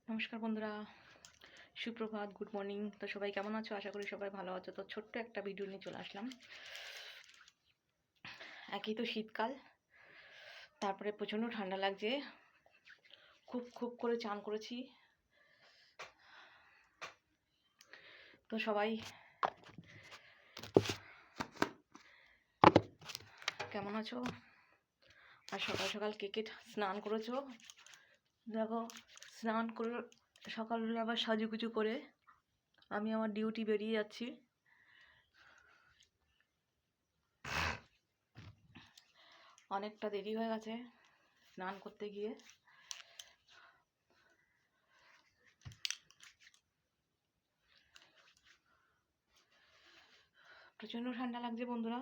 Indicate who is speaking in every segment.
Speaker 1: নমস্কার বন্ধুরা, সুপ্রভাত, গুড মর্নিং। তো সবাই কেমন আছো? আশা করি সবাই ভালো আছো। তো ছোট্ট একটা ভিডিও নিয়ে চলে আসলাম। একই তো শীতকাল, তারপরে প্রচণ্ড ঠান্ডা লাগছে। খুব খুব করে চান করেছি। তো সবাই কেমন আছো? আর সকাল সকাল কে কে স্নান করেছো? দেখো, স্নান করে সকালবেলা আবার সাজুগুজু করে আমি আমার ডিউটি বেরিয়ে যাচ্ছি। অনেকটা দেরি হয়ে গেছে স্নান করতে গিয়ে। প্রচণ্ড ঠান্ডা লাগছে বন্ধুরা।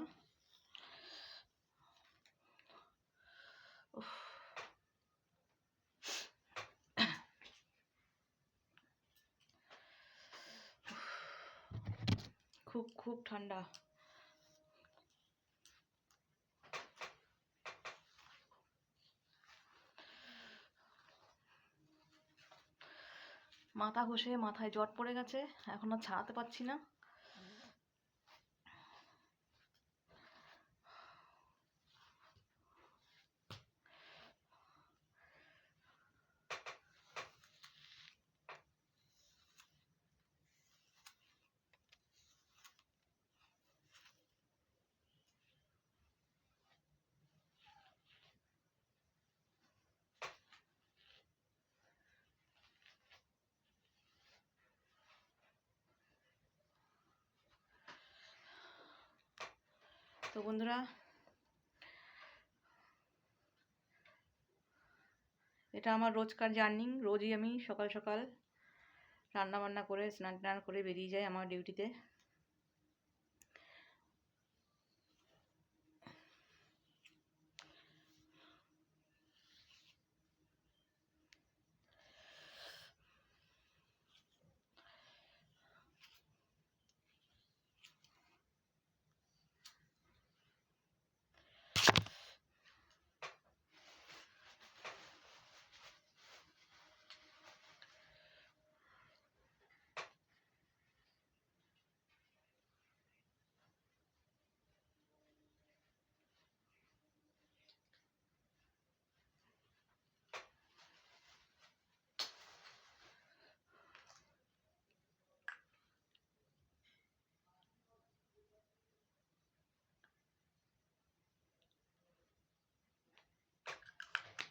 Speaker 1: খুব খুব ঠান্ডা। মাথা ঘষে মাথায় জট পড়ে গেছে, এখন আর ছাড়াতে পারছি না। তো বন্ধুরা, এটা আমার রোজকার জার্নি। রোজই আমি সকাল সকাল রান্না বান্না করে স্নান টান করে বেরিয়ে যাই আমার ডিউটিতে।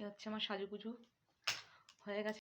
Speaker 1: এ হচ্ছে আমার সাজুগুজু হয়ে গেছে।